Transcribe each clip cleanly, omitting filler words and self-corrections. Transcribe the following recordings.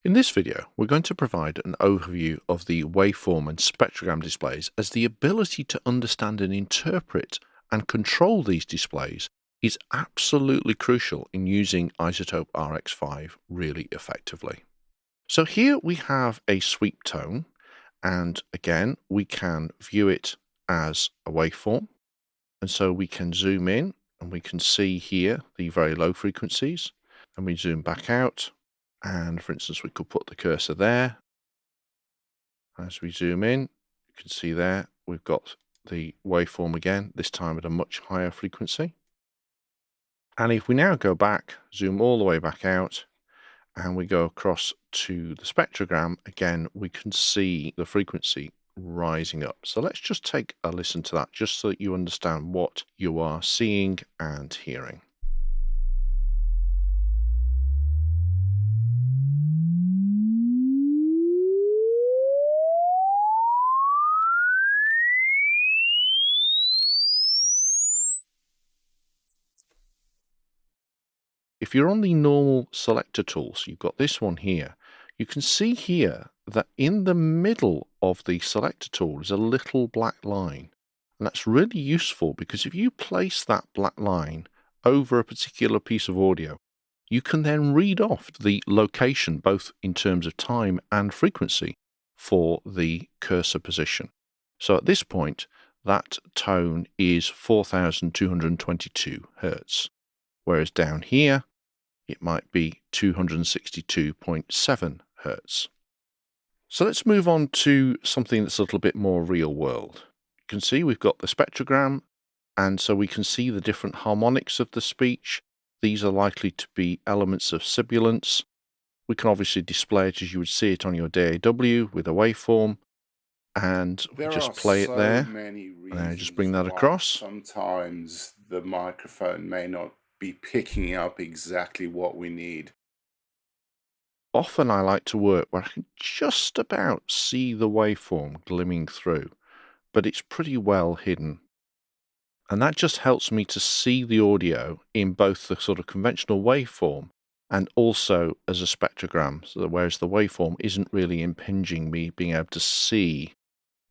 In this video, we're going to provide an overview of the waveform and spectrogram displays, as the ability to understand and interpret and control these displays is absolutely crucial in using iZotope RX5 really effectively. So here we have a sweep tone, and again, we can view it as a waveform. And so we can zoom in and we can see here the very low frequencies, and we zoom back out. And for instance, we could put the cursor there. As we zoom in, you can see there we've got the waveform again, this time at a much higher frequency. And if we now go back, zoom all the way back out, and we go across to the spectrogram, again, we can see the frequency rising up. So let's just take a listen to that, just so that you understand what you are seeing and hearing. If you're on the normal selector tools, you've got this one here, you can see here that in the middle of the selector tool is a little black line. And that's really useful because if you place that black line over a particular piece of audio, you can then read off the location, both in terms of time and frequency, for the cursor position. So at this point, that tone is 4,222 Hertz. Whereas down here, it might be 262.7 Hertz. So let's move on to something that's a little bit more real world. You can see we've got the spectrogram, and so we can see the different harmonics of the speech. These are likely to be elements of sibilance. We can obviously display it as you would see it on your DAW with a waveform, and we just play it there. And I just bring that across. Sometimes the microphone may not be picking up exactly what we need. Often I like to work where I can just about see the waveform glimmering through, but it's pretty well hidden. And that just helps me to see the audio in both the sort of conventional waveform and also as a spectrogram, so that whereas the waveform isn't really impinging me being able to see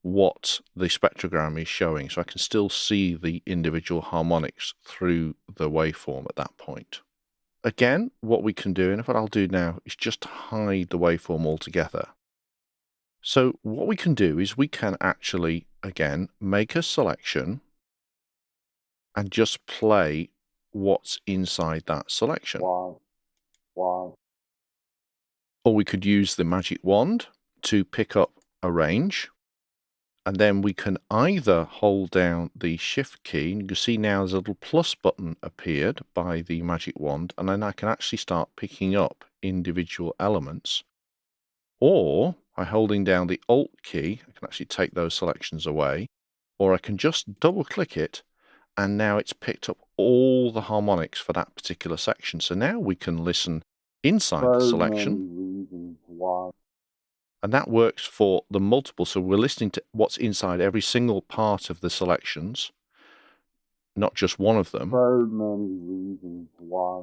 what the spectrogram is showing, so I can still see the individual harmonics through the waveform at that point. Again, what we can do, and what I'll do now, is just hide the waveform altogether. So what we can do is we can actually, again, make a selection and just play what's inside that selection. Wow. Or we could use the magic wand to pick up a range. And then we can either hold down the shift key, and you can see now there's a little plus button appeared by the magic wand, and then I can actually start picking up individual elements. Or by holding down the Alt key, I can actually take those selections away, or I can just double click it, and now it's picked up all the harmonics for that particular section. So now we can listen inside the selection. And that works for the multiple. So we're listening to what's inside every single part of the selections, not just one of them. So many reasons why.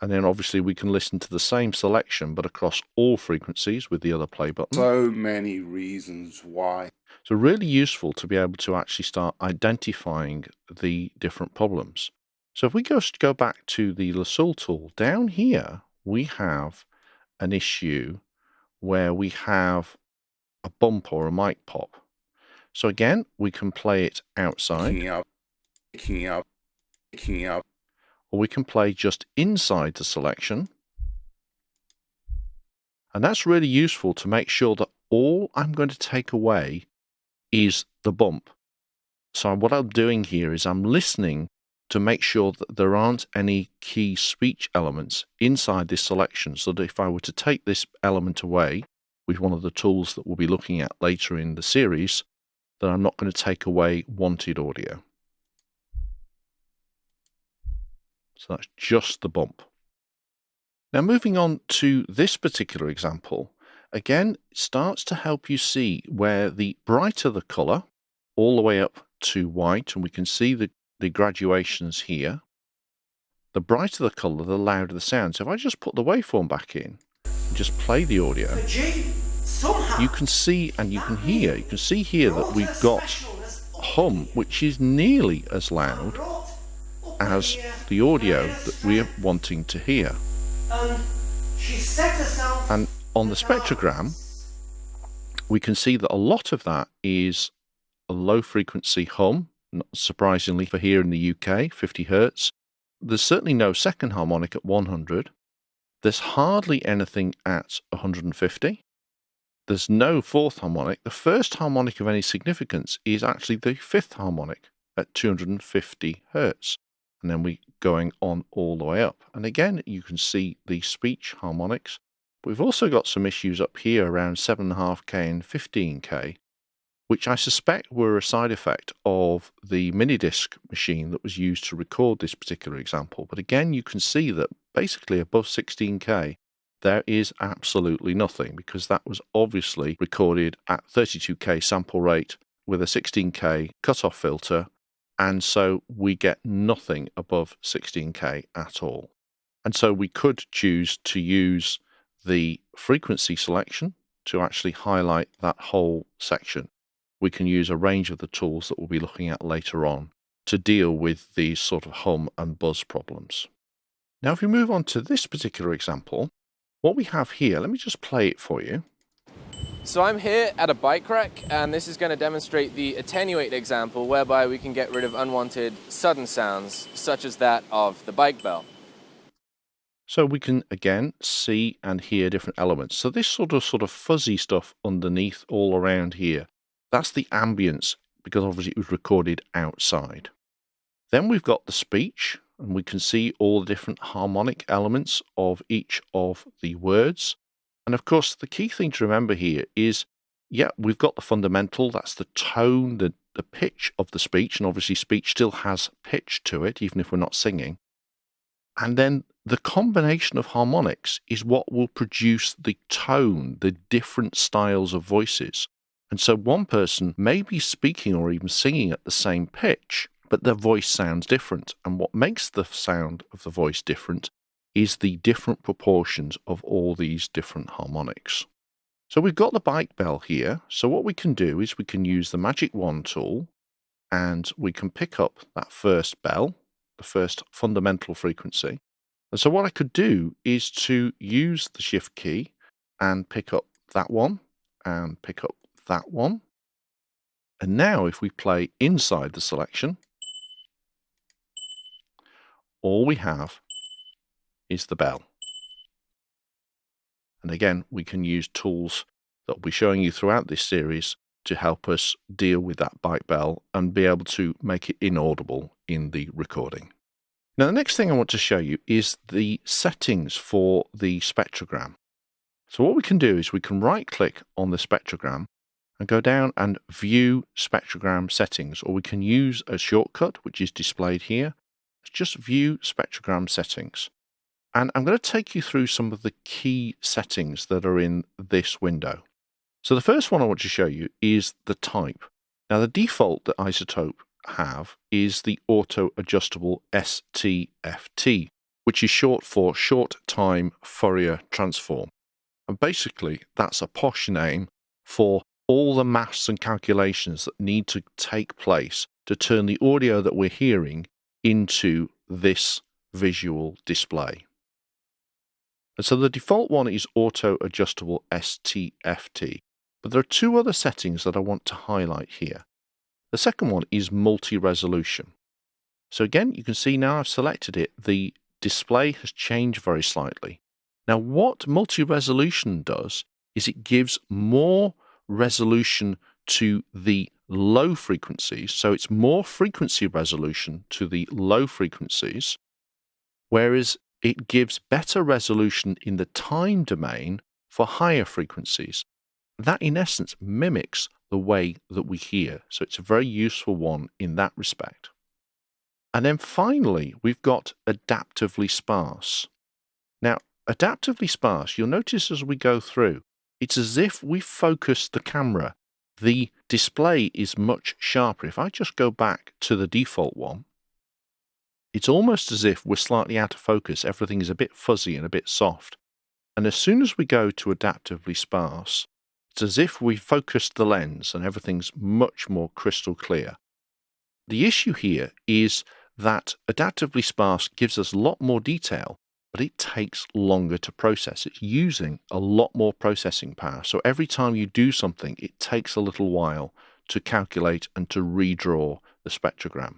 And then obviously we can listen to the same selection, but across all frequencies with the other play button. So many reasons why. So really useful to be able to actually start identifying the different problems. So if we go back to the lasso tool, down here we have an issue where we have a bump or a mic pop. So again, we can play it outside. Picking up. Or we can play just inside the selection. And that's really useful to make sure that all I'm going to take away is the bump. So what I'm doing here is I'm listening to make sure that there aren't any key speech elements inside this selection, so that if I were to take this element away with one of the tools that we'll be looking at later in the series, then I'm not going to take away wanted audio. So that's just the bump. Now moving on to this particular example, again, it starts to help you see where the brighter the color, all the way up to white, and we can see the graduations here. The brighter the color, the louder the sound. So if I just put the waveform back in, just play the audio, But G, somehow, you can see and you can hear, you can see here that we've got hum, which is nearly as loud as the audio that we're wanting to hear. And on the spectrogram, we can see that a lot of that is a low frequency hum, not surprisingly for here in the UK, 50 Hertz. There's certainly no second harmonic at 100. There's hardly anything at 150. There's no fourth harmonic. The first harmonic of any significance is actually the fifth harmonic at 250 Hertz. And then we're going on all the way up. And again, you can see the speech harmonics. But we've also got some issues up here around 7.5K and 15K, which I suspect were a side effect of the mini-disc machine that was used to record this particular example. But again, you can see that basically above 16K, there is absolutely nothing, because that was obviously recorded at 32K sample rate with a 16K cutoff filter, and so we get nothing above 16K at all. And so we could choose to use the frequency selection to actually highlight that whole section. We can use a range of the tools that we'll be looking at later on to deal with these sort of hum and buzz problems. Now, if we move on to this particular example, what we have here, let me just play it for you. So I'm here at a bike rack, and this is going to demonstrate the attenuate example whereby we can get rid of unwanted sudden sounds, such as that of the bike bell. So we can again see and hear different elements. So this sort of fuzzy stuff underneath all around here, that's the ambience, because obviously it was recorded outside. Then we've got the speech, and we can see all the different harmonic elements of each of the words. And of course, the key thing to remember here is, yeah, we've got the fundamental, that's the tone, the pitch of the speech, and obviously speech still has pitch to it, even if we're not singing. And then the combination of harmonics is what will produce the tone, the different styles of voices. And so one person may be speaking or even singing at the same pitch, but their voice sounds different. And what makes the sound of the voice different is the different proportions of all these different harmonics. So we've got the bike bell here. So what we can do is we can use the magic wand tool, and we can pick up that first bell, the first fundamental frequency. And so what I could do is to use the shift key and pick up that one and pick up that one. And now if we play inside the selection, all we have is the bell. And again, we can use tools that I'll be showing you throughout this series to help us deal with that bike bell and be able to make it inaudible in the recording. Now, the next thing I want to show you is the settings for the spectrogram. So what we can do is we can right-click on the spectrogram and go down and view spectrogram settings, or we can use a shortcut which is displayed here. Just view spectrogram settings. And I'm going to take you through some of the key settings that are in this window. So the first one I want to show you is the type. Now, the default that Isotope have is the auto adjustable STFT, which is short for short time Fourier transform. And basically, that's a posh name for all the maths and calculations that need to take place to turn the audio that we're hearing into this visual display. And so the default one is auto adjustable STFT, but there are two other settings that I want to highlight here. The second one is multi-resolution. So again, you can see now I've selected it, the display has changed very slightly. Now what multi-resolution does is it gives more resolution to the low frequencies, so it's more frequency resolution to the low frequencies, whereas it gives better resolution in the time domain for higher frequencies. That in essence mimics the way that we hear, so it's a very useful one in that respect. And then finally, we've got adaptively sparse. Now, adaptively sparse, you'll notice as we go through, it's as if we focus the camera. The display is much sharper. If I just go back to the default one, it's almost as if we're slightly out of focus. Everything is a bit fuzzy and a bit soft. And as soon as we go to adaptively sparse, it's as if we focused the lens and everything's much more crystal clear. The issue here is that adaptively sparse gives us a lot more detail, but it takes longer to process. It's using a lot more processing power. So every time you do something, it takes a little while to calculate and to redraw the spectrogram.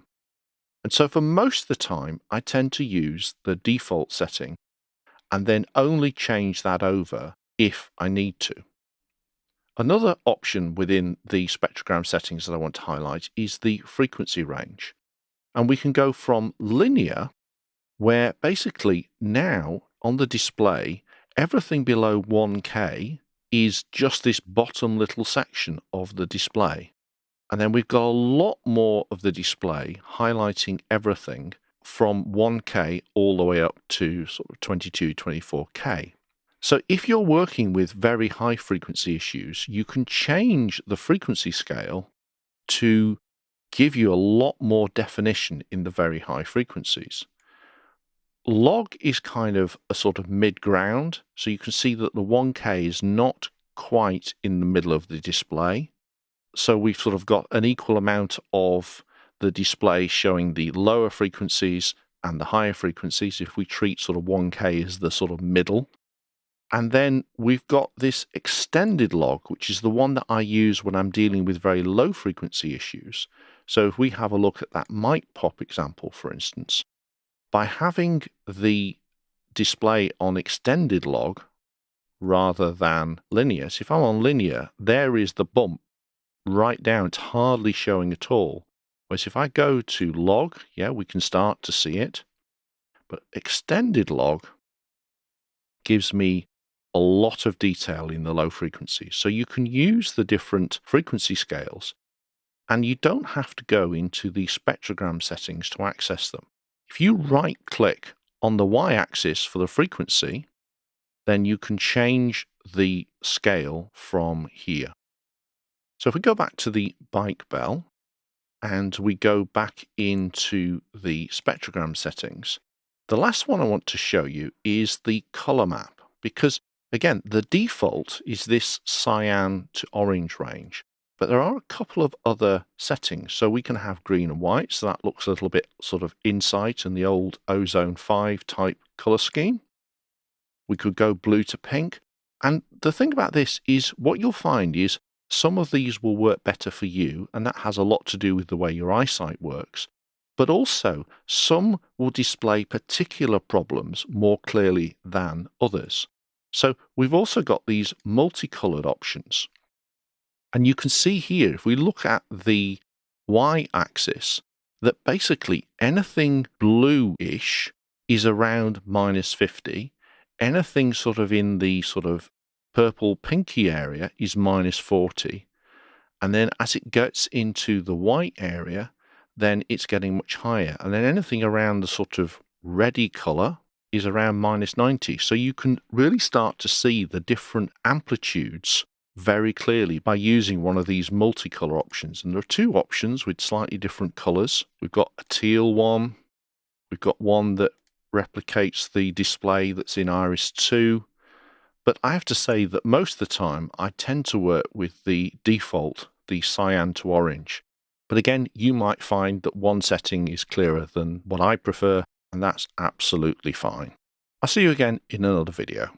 And so for most of the time, I tend to use the default setting and then only change that over if I need to. Another option within the spectrogram settings that I want to highlight is the frequency range. And we can go from linear, where basically now on the display, everything below 1K is just this bottom little section of the display. And then we've got a lot more of the display highlighting everything from 1K all the way up to sort of 22, 24K. So if you're working with very high frequency issues, you can change the frequency scale to give you a lot more definition in the very high frequencies. Log is kind of a sort of mid-ground, so you can see that the 1K is not quite in the middle of the display. So we've sort of got an equal amount of the display showing the lower frequencies and the higher frequencies if we treat sort of 1K as the sort of middle. And then we've got this extended log, which is the one that I use when I'm dealing with very low frequency issues. So if we have a look at that mic pop example, for instance, by having the display on extended log rather than linear, so if I'm on linear, there is the bump right down, it's hardly showing at all. Whereas if I go to log, yeah, we can start to see it. But extended log gives me a lot of detail in the low frequencies. So you can use the different frequency scales, and you don't have to go into the spectrogram settings to access them. If you right-click on the y-axis for the frequency, then you can change the scale from here. So if we go back to the bike bell and we go back into the spectrogram settings, the last one I want to show you is the color map, because again, the default is this cyan to orange range, but there are a couple of other settings. So we can have green and white, so that looks a little bit sort of Insight and the old Ozone 5 type color scheme. We could go blue to pink. And the thing about this is what you'll find is some of these will work better for you, and that has a lot to do with the way your eyesight works. But also, some will display particular problems more clearly than others. So we've also got these multicolored options. And you can see here, if we look at the y-axis, that basically anything blue-ish is around -50. Anything sort of in the sort of purple pinky area is -40. And then as it gets into the white area, then it's getting much higher. And then anything around the sort of reddy color is around -90. So you can really start to see the different amplitudes very clearly by using one of these multicolor options. And there are two options with slightly different colors. We've got a teal one. We've got one that replicates the display that's in Iris 2. But I have to say that most of the time I tend to work with the default, the cyan to orange. But again, you might find that one setting is clearer than what I prefer, and that's absolutely fine. I'll see you again in another video.